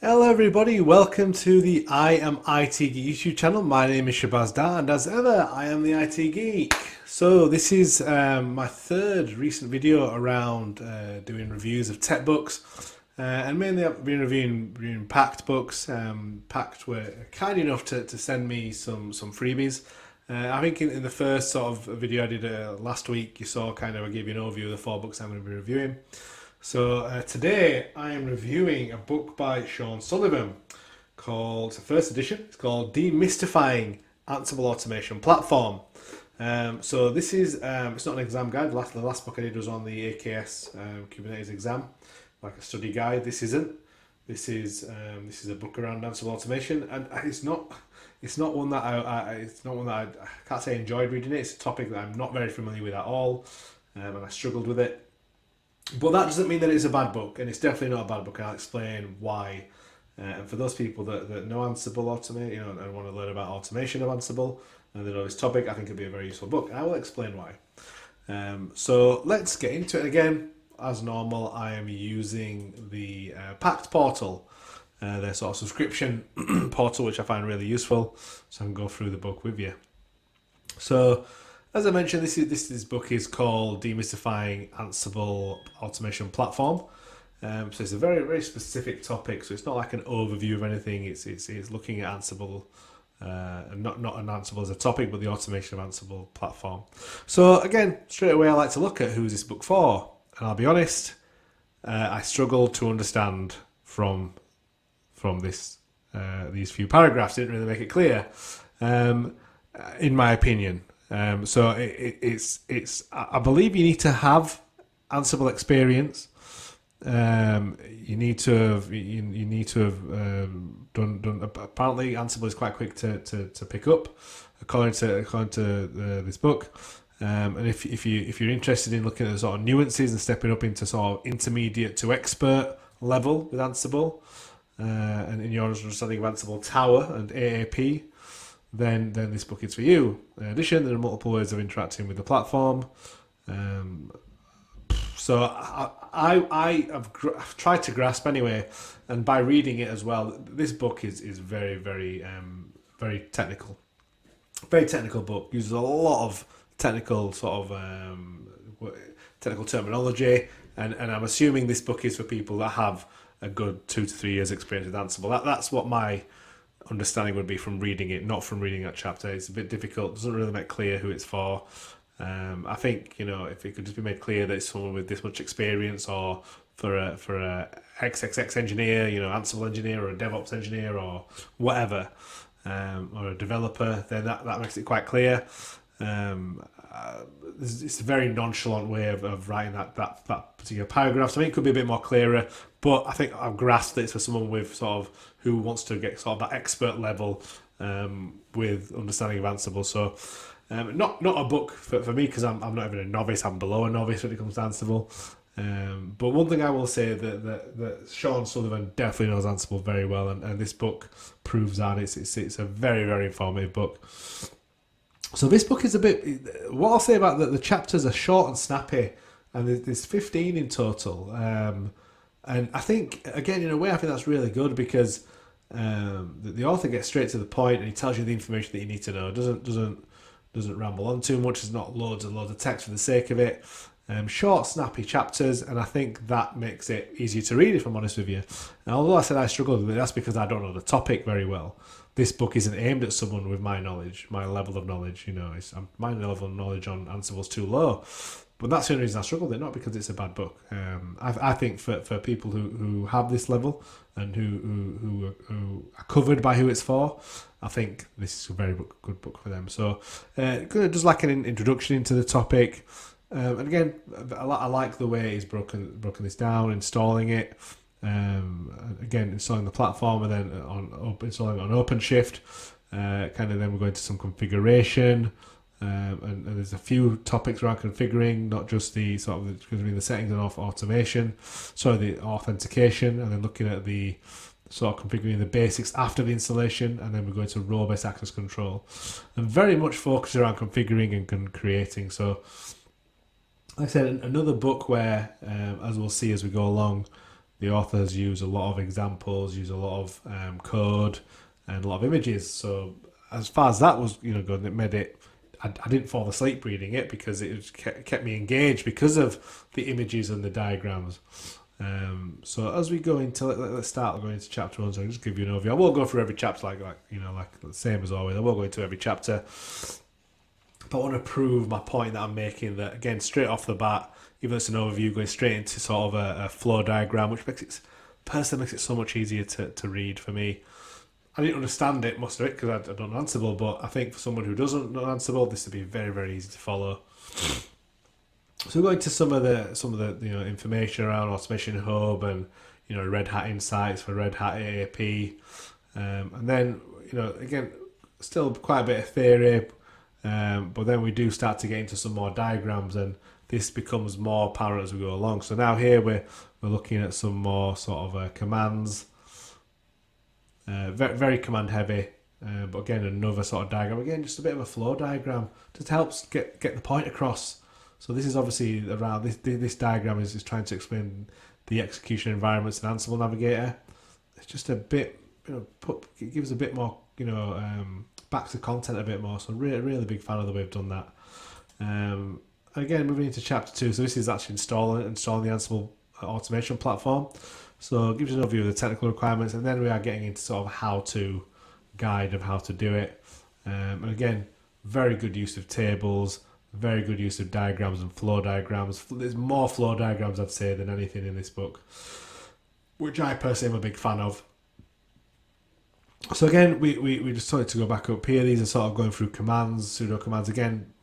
Hello everybody, welcome to the I Am IT Geek YouTube channel. My name is Shabazz Dar and as ever I am the IT Geek. So this is my third recent video around doing reviews of tech books and mainly I've been reviewing Packt books. Packt were kind enough to send me some freebies. I think in the first sort of video I did last week you saw I gave you an overview of the four books I'm going to be reviewing. So today I am reviewing a book by Sean Sullivan called, it's the first edition, it's called Demystifying Ansible Automation Platform. So this is, it's not an exam guide, the last book I did was on the AKS Kubernetes exam, like a study guide. This isn't. This is a book around Ansible automation, and it's not one that I can't say I enjoyed reading it. It's a topic that I'm not very familiar with at all, and I struggled with it. But that doesn't mean that it's a bad book, and it's definitely not a bad book, and I'll explain why. And for those people that know Ansible Automate, and want to learn about automation of Ansible, and they know this topic, I think it'll be a very useful book, and I will explain why. So let's get into it again. As normal, I am using the Packt portal, their sort of subscription portal, which I find really useful, so I can go through the book with you. So, as I mentioned, this book is called Demystifying Ansible Automation Platform. So it's a very, very specific topic. So it's not like an overview of anything. It's looking at Ansible, and not an Ansible as a topic, but the automation of Ansible platform. So again, straight away, I like to look at who's this book for. And I'll be honest, I struggled to understand from this these few paragraphs. It didn't really make it clear, in my opinion. So it's I believe you need to have Ansible experience. You need to have done. Apparently, Ansible is quite quick to pick up, according to this book. And if you're interested in looking at the sort of nuances and stepping up into sort of intermediate to expert level with Ansible, and in your understanding of Ansible Tower and AAP, then this book is for you. In addition, there are multiple ways of interacting with the platform. So I've tried to grasp anyway, and by reading it as well, this book is very, very, very technical. Very technical book. Uses a lot of technical sort of technical terminology, and I'm assuming this book is for people that have a good 2 to 3 years experience with Ansible. That's what my understanding would be from reading it, not from reading that chapter. It's a bit difficult, doesn't really make clear who it's for. I think, if it could just be made clear that it's someone with this much experience, or for a XXX engineer, Ansible engineer, or a DevOps engineer, or whatever, or a developer, then that makes it quite clear. It's a very nonchalant way of writing that particular paragraph. So I think it could be a bit more clearer, but I think I've grasped that it's for someone with sort of who wants to get sort of that expert level with understanding of Ansible. So not a book for me, because I'm not even a novice. I'm below a novice when it comes to Ansible. But one thing I will say that Sean Sullivan definitely knows Ansible very well, and this book proves that. It's a very, very informative book. So this book is a bit. What I'll say about the chapters are short and snappy, and there's 15 in total. And I think, again, in a way, I think that's really good, because the author gets straight to the point, and he tells you the information that you need to know. Doesn't ramble on too much. There's not loads and loads of text for the sake of it. Short, snappy chapters, and I think that makes it easier to read, if I'm honest with you. And although I said I struggled with it, that's because I don't know the topic very well. This book isn't aimed at someone with my knowledge, my level of knowledge. My level of knowledge on Ansible's too low. But that's the only reason I struggled with it, not because it's a bad book. I think for people who have this level, and who are covered by who it's for, I think this is a very good book for them. So just like an introduction into the topic. And again, I like the way he's broken this down, installing it. Again, installing the platform, and then installing it on OpenShift. Then we're going to some configuration. And there's a few topics around configuring, not just the sort of configuring the settings and automation, the authentication, and then looking at the sort of configuring the basics after the installation, and then we're going to role-based access control, and very much focused around configuring and creating. So, like I said, another book where, as we'll see as we go along, the authors use a lot of examples, use a lot of code and a lot of images. So as far as that was, good, it made it. I didn't fall asleep reading it because it kept me engaged because of the images and the diagrams. So as we go into, let's start going into chapter 1. So I'll just give you an overview. I won't go through every chapter like the same as always. I won't go into every chapter, but I want to prove my point that I'm making. That again, straight off the bat, even though it's an overview, going straight into sort of a flow diagram, which makes it so much easier to read for me. I didn't understand it, most of it, because I don't know Ansible, but I think for someone who doesn't know Ansible, this would be very, very easy to follow. So we're going to some of the information around Automation Hub and Red Hat Insights for Red Hat AAP, and then again still quite a bit of theory, but then we do start to get into some more diagrams, and this becomes more apparent as we go along. So now here we're looking at some more sort of commands. Very, very command heavy, but again another sort of diagram. Again, just a bit of a flow diagram, just helps get the point across. So this is obviously around this diagram is trying to explain the execution environments in Ansible Navigator. It's just a bit, it gives a bit more, backs the content a bit more. So really big fan of the way we've done that. Again, moving into chapter 2. So this is actually installing the Ansible Automation Platform. So it gives you an overview of the technical requirements, and then we are getting into sort of how-to guide of how to do it. And again, very good use of tables, very good use of diagrams and flow diagrams. There's more flow diagrams, I'd say, than anything in this book, which I personally am a big fan of. So again, we just started to go back up here. These are sort of going through commands, pseudo commands. Again,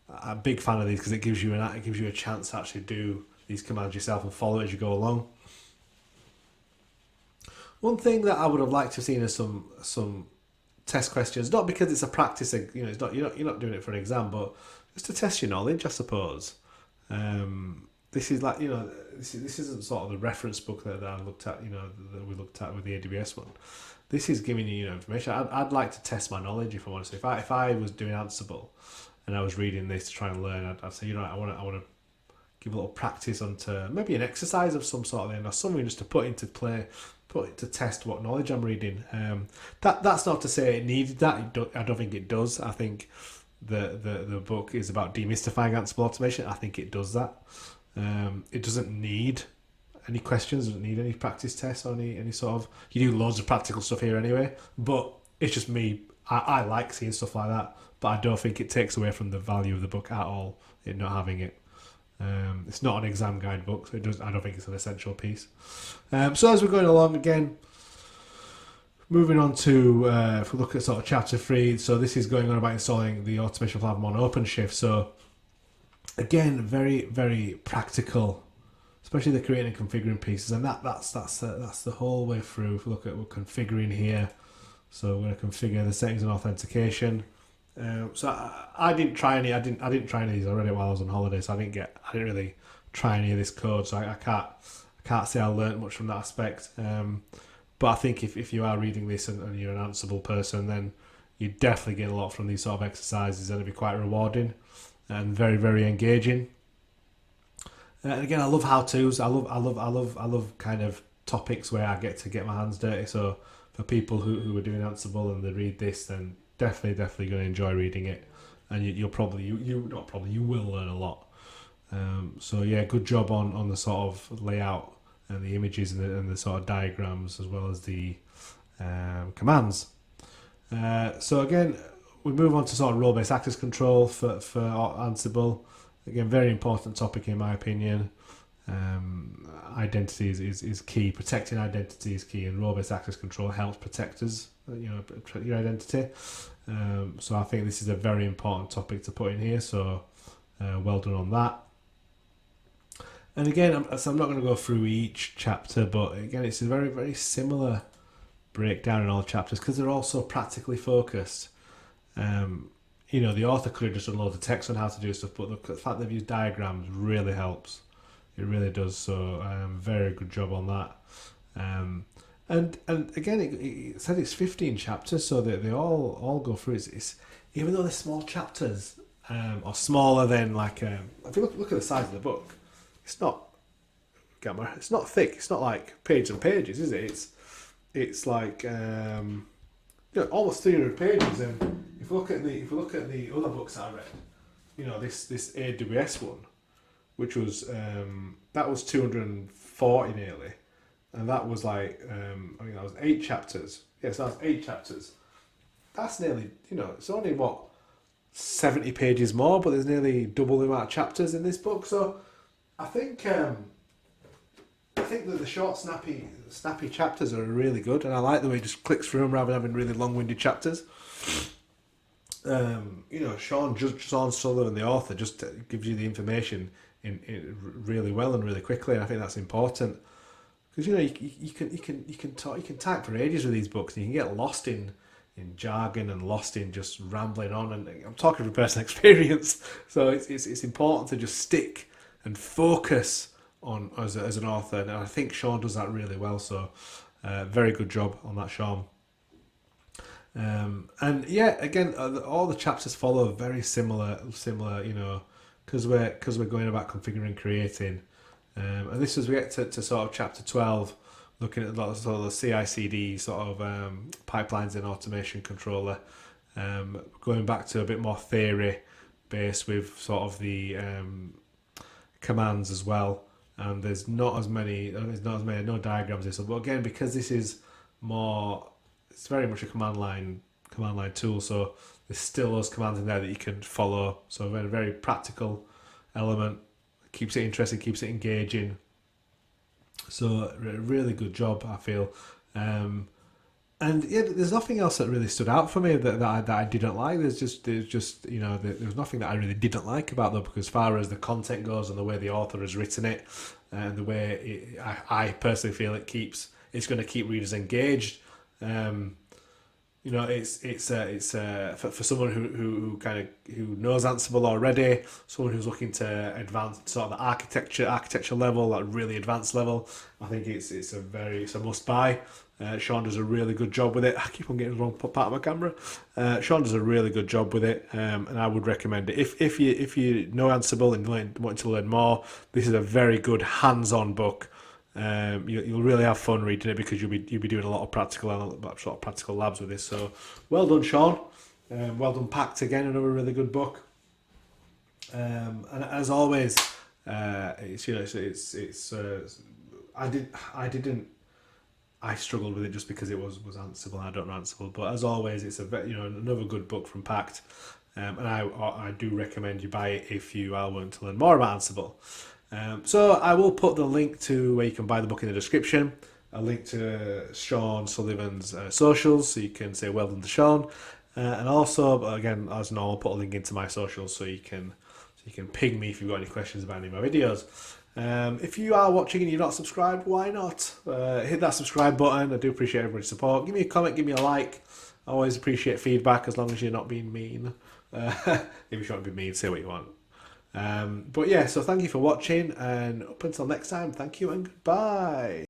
I'm a big fan of these because it gives you a chance to actually do these commands yourself and follow it as you go along. One thing that I would have liked to have seen is some test questions, not because it's a practice, it's not you're not doing it for an exam, but just to test your knowledge, I suppose. This is like this isn't sort of the reference book that I looked at, that we looked at with the AWS one. This is giving you information. I'd like to test my knowledge, if I want to. If I was doing Ansible and I was reading this to try and learn, I'd say I want to give a little practice onto maybe an exercise of some sort or something just to put into play. Put it to test what knowledge I'm reading. That's not to say it needed that. I don't think it does. I think the book is about demystifying Ansible automation. I think it does that. It doesn't need any questions. Doesn't need any practice tests or any sort of. You do loads of practical stuff here anyway. But it's just me. I like seeing stuff like that. But I don't think it takes away from the value of the book at all. It not having it. It's not an exam guide book, so I don't think it's an essential piece. So as we're going along again, moving on to if we look at sort of chapter 3, so this is going on about installing the automation platform on OpenShift. So again, very, very practical, especially the creating and configuring pieces, and that's the whole way through. If we look at we're configuring here, so we're going to configure the settings and authentication. So I didn't try any. I didn't try any of these. I read it while I was on holiday, so I didn't really try any of this code. So I can't say I learned much from that aspect. But I think if you are reading this and you're an Ansible person, then you definitely get a lot from these sort of exercises, and it'll be quite rewarding and very, very engaging. And again, I love how-tos. I love kind of topics where I get to get my hands dirty. So for people who are doing Ansible and they read this, then definitely going to enjoy reading it, and you will learn a lot. So yeah, good job on the sort of layout and the images and the sort of diagrams as well as the commands. So again, we move on to sort of role-based access control for Ansible. Again, very important topic in my opinion. Identity is key. Protecting identity is key, and role-based access control helps protect us. Protect your identity. So I think this is a very important topic to put in here. So well done on that. And again, I'm not going to go through each chapter, but again, it's a very, very similar breakdown in all chapters because they're all so practically focused. The author could have just done loads of text on how to do stuff, but the fact they've used diagrams really helps. It really does. So very good job on that. And again, it said it's 15 chapters, so they all go through. It's even though they're small chapters, or smaller than if you look at the size of the book, it's not gamma. It's not thick. It's not like pages and pages, is it? It's like almost 300 pages. And if you look at the other books I read, this AWS one, which was that was 240 nearly, and that was like that was 8 chapters. Yes, that's 8 chapters. That's nearly it's only 70 pages more, but there's nearly double the amount of chapters in this book. So I think that the short, snappy chapters are really good, and I like the way it just clicks through them rather than having really long-winded chapters. Sean Sullivan, the author, just gives you the information in really well and really quickly, and I think that's important because you can type for ages with these books, and you can get lost in jargon and lost in just rambling on. And I'm talking from personal experience, so it's important to just stick and focus on as an author, and I think Sean does that really well. So very good job on that, Sean. And yeah, again, all the chapters follow very similar, because we're going about configuring and creating. And this as we get to sort of chapter 12, looking at a lot of sort of the CI/CD sort of pipelines and automation controller, going back to a bit more theory based with sort of the commands as well. And there's not as many no diagrams this, but again, because this is more, it's very much a command line tool, so there's still those commands in there that you can follow. So a very, very practical element, keeps it interesting, keeps it engaging. So really good job, I feel. And yeah, there's nothing else that really stood out for me that I didn't like. There was nothing that I really didn't like about them, because as far as the content goes and the way the author has written it, and the way I personally feel it's going to keep readers engaged. It's for someone who knows Ansible already, someone who's looking to advance sort of the architecture level, that really advanced level. I think it's a must buy. Sean does a really good job with it. I keep on getting the wrong part of my camera. Sean does a really good job with it, and I would recommend it if you know Ansible and want to learn more. This is a very good hands-on book. You'll really have fun reading it, because you'll be doing a lot of practical labs with this. So well done, Sean. Well done, Packt, again, another really good book. And as always, I struggled with it just because it was Ansible. I don't know Ansible, but as always, it's another good book from Packt, and I do recommend you buy it if you are wanting to learn more about Ansible. So I will put the link to where you can buy the book in the description, a link to Sean Sullivan's socials, so you can say well done to Sean, and also, again, as normal, put a link into my socials so you can ping me if you've got any questions about any of my videos. If you are watching and you're not subscribed, why not? Hit that subscribe button. I do appreciate everybody's support. Give me a comment, give me a like. I always appreciate feedback, as long as you're not being mean. If you want to be mean, say what you want. But yeah, so thank you for watching, and up until next time, thank you and goodbye.